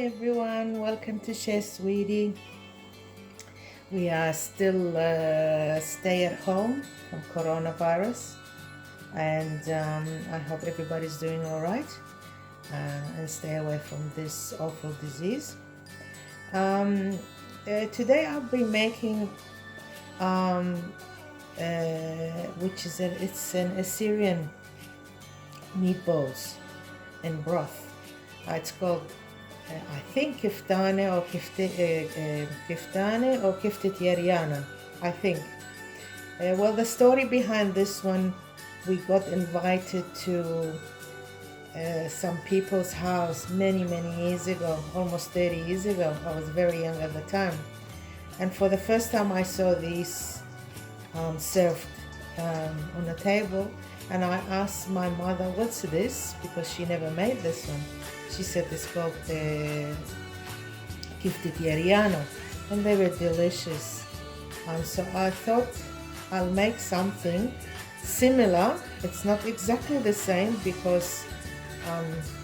everyone, welcome to Chef Sweetie. We are still stay at home from coronavirus, and I hope everybody's doing all right and stay away from this awful disease. Today I'll be making which is it's an Assyrian meatballs and broth. It's called I think Kiftaneh or Kiftaneh or Kifteh Yaryana, I think. Well, the story behind this one, we got invited to some people's house many years ago, almost 30 years ago. I was very young at the time, and for the first time I saw these served on a table, and I asked my mother, what's this, because she never made this one. She said it's called the Kifteh Yaryana, and they were delicious. So I thought I'll make something similar. It's not exactly the same because,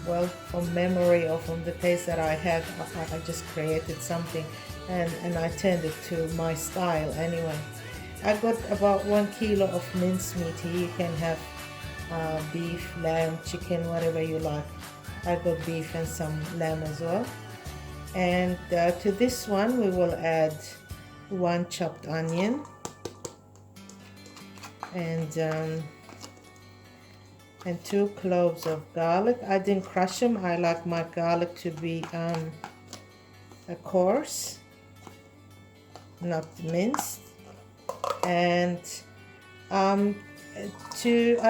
well, from memory or from the taste that I had, I just created something and I turned it to my style anyway. I got about 1 kilo of mincemeat here. You can have beef, lamb, chicken, whatever you like. I got beef and some lamb as well. And to this one we will add 1 chopped onion and 2 cloves of garlic. I didn't crush them. I like my garlic to be coarse, not minced. And I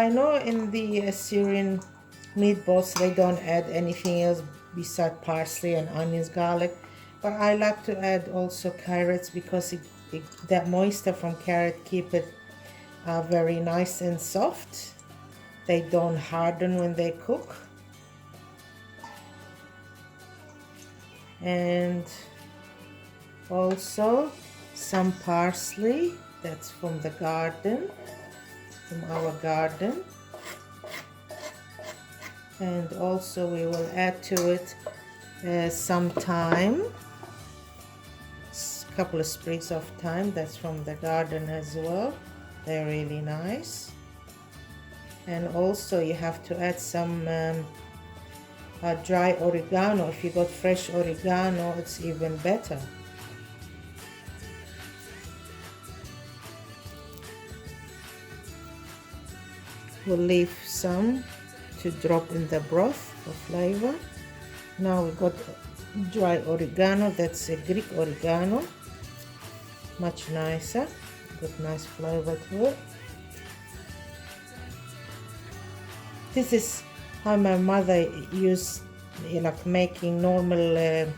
know in the Assyrian meatballs they don't add anything else besides parsley and onions, garlic, but I like to add also carrots because that moisture from carrot keep it very nice and soft. They don't harden when they cook. And also some parsley, that's from the garden, from our garden. And also we will add to it some thyme, a couple of sprigs of thyme, that's from the garden as well. They're really nice. And also you have to add some dry oregano. If you got fresh oregano, it's even better. We'll leave some to drop in the broth for flavor. Now we got dry oregano, that's a Greek oregano, much nicer, got nice flavor to it. This is how my mother used, like making normal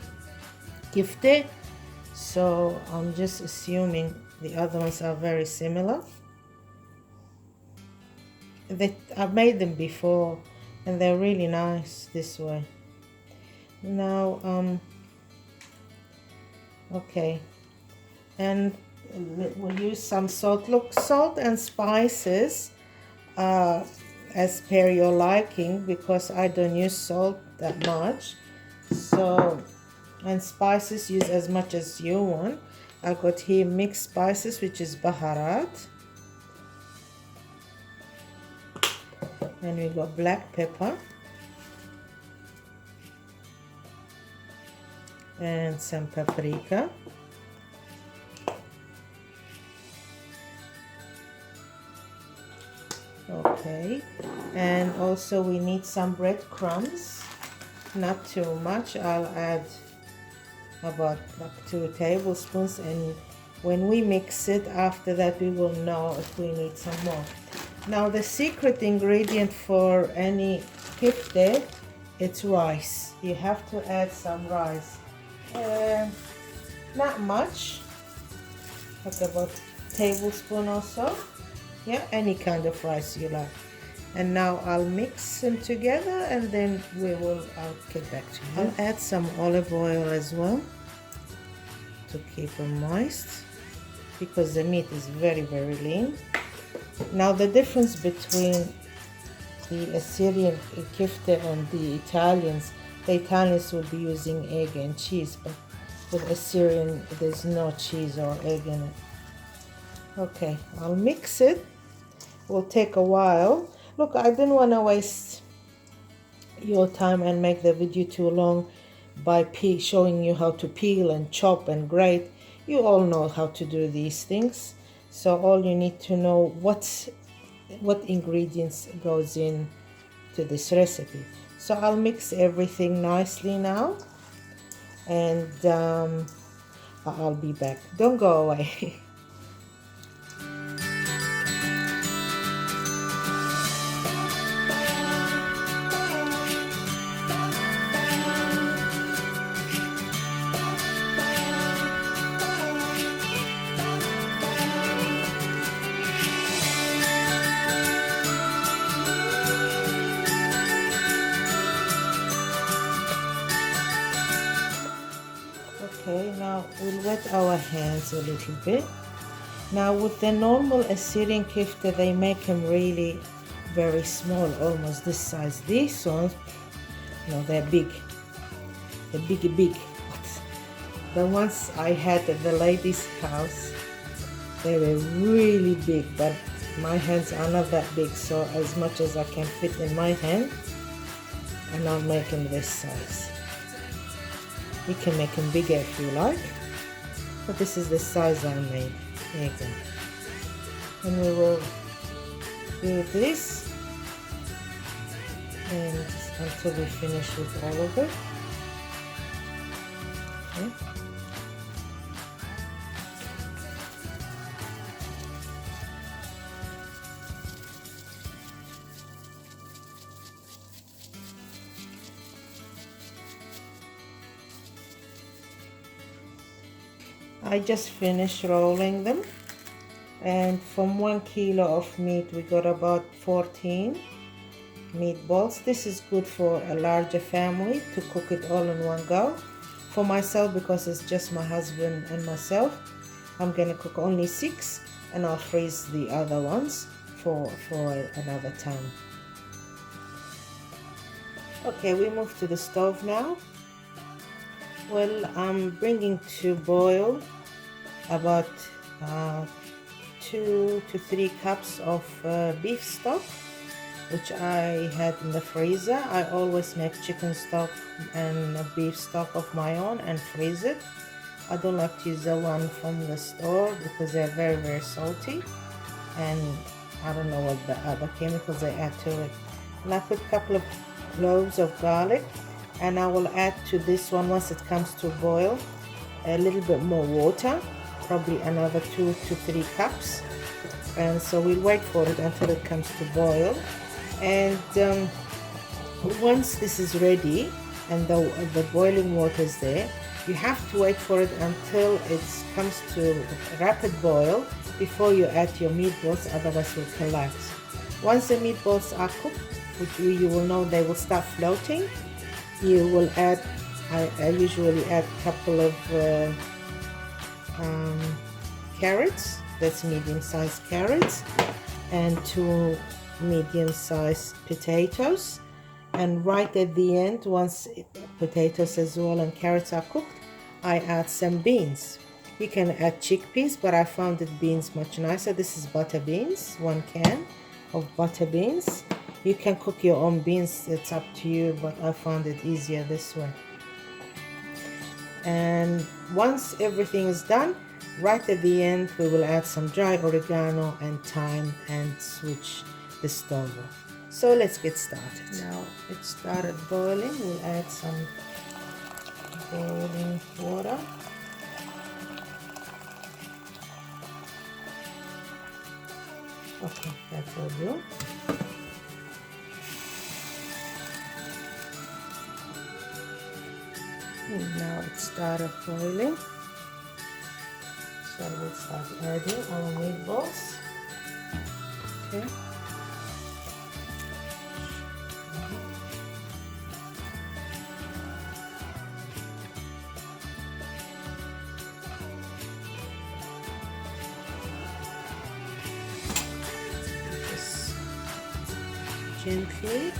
kifteh, so I'm just assuming the other ones are very similar. I've made them before and they're really nice this way. Now okay, and we'll use some salt. Look, salt and spices as per your liking, because I don't use salt that much, so, and spices use as much as you want. I got here mixed spices, which is Baharat, and we got black pepper and some paprika. Okay, and also we need some breadcrumbs, not too much. I'll add about like 2 tablespoons, and when we mix it after that we will know if we need some more. Now the secret ingredient for any kifteh, it's rice. You have to add some rice, not much, like about a tablespoon or so. Yeah, any kind of rice you like. And now I'll mix them together, and then I'll get back to you. I'll add some olive oil as well to keep them moist, because the meat is very lean. Now the difference between the Assyrian kifteh and the Italians, The Italians will be using egg and cheese, but with Assyrian there's no cheese or egg in it. Okay, I'll mix it. Will take a while. Look, I didn't want to waste your time and make the video too long by showing you how to peel and chop and grate. You all know how to do these things, so all you need to know what ingredients goes in to this recipe. So I'll mix everything nicely now, and I'll be back. Don't go away. Okay, now we'll wet our hands a little bit. Now with the normal Assyrian kifta, they make them really very small, almost this size. These ones, no, they're big. They're big. The ones I had at the lady's house, they were really big, but my hands are not that big, so as much as I can fit in my hand, and I'll make them this size. You can make them bigger if you like, but this is the size I made. There you go. And we will do this and until we finish with all of it. Okay. I just finished rolling them, and from 1 kilo of meat we got about 14 meatballs. This is good for a larger family to cook it all in one go. For myself, because it's just my husband and myself, I'm gonna cook only 6, and I'll freeze the other ones for another time. Okay, we move to the stove now. Well, I'm bringing to boil about 2 to 3 cups of beef stock, which I had in the freezer. I always make chicken stock and beef stock of my own and freeze it. I don't like to use the one from the store because they're very salty, and I don't know what the other chemicals they add to it. And I put a couple of cloves of garlic, and I will add to this one, once it comes to boil, a little bit more water, probably another 2 to 3 cups. And so we'll wait for it until it comes to boil. And once this is ready and the boiling water is there, you have to wait for it until it comes to rapid boil before you add your meatballs, otherwise it will collapse. Once the meatballs are cooked, which you will know they will start floating, you will add, I usually add a couple of carrots, that's medium-sized carrots, and 2 medium-sized potatoes. And right at the end, once potatoes as well and carrots are cooked, I add some beans. You can add chickpeas, but I found that beans much nicer. This is butter beans, 1 can of butter beans. You can cook your own beans, it's up to you, but I found it easier this way. And once everything is done, right at the end we will add some dry oregano and thyme and switch the stove off. So let's get started. Now it started boiling, we'll add some boiling water. Okay, that will do. And now it started boiling, so we'll start adding our meatballs. Okay. Just gently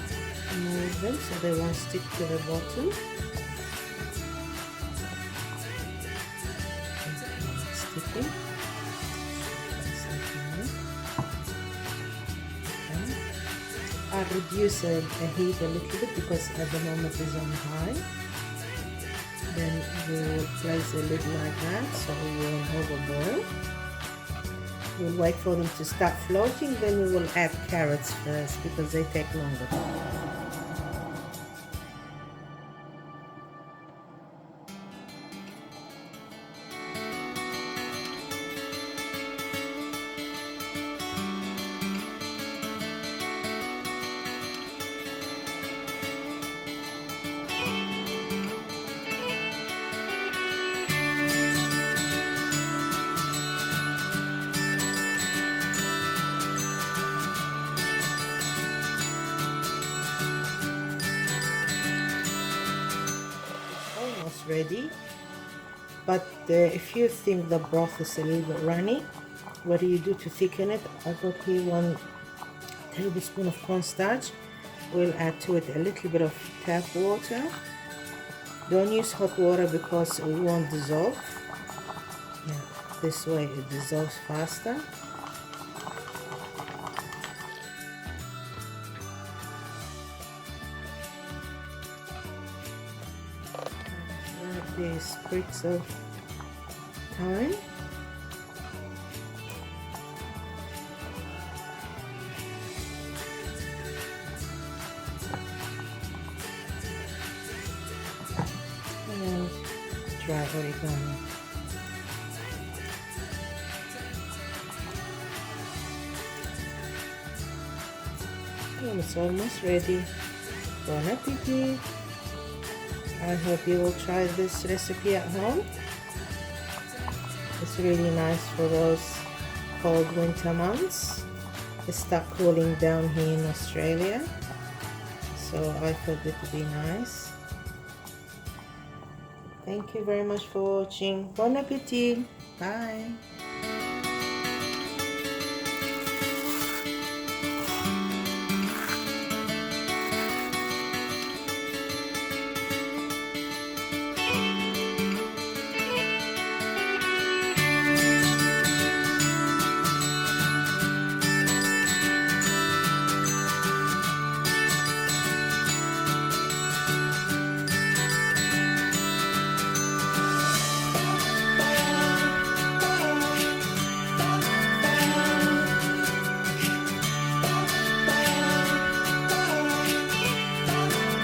Move them so they won't stick to the bottom. Sticking. I'll reduce the heat a little bit because at the moment it's on high. Then we will place the lid like that so we won't overboil. We'll wait for them to start floating, then we will add carrots first because they take longer. Ready, but if you think the broth is a little bit runny, what do you do to thicken it? I've got here 1 tablespoon of cornstarch. We'll add to it a little bit of tap water. Don't use hot water because it won't dissolve. Yeah, this way it dissolves faster. The sprigs of thyme. And dry oregano. And it's almost ready. Bon appetit! I hope you will try this recipe at home. It's really nice for those cold winter months. It's start cooling down here in Australia, so I thought it would be nice. Thank you very much for watching. Bon appetit! Bye!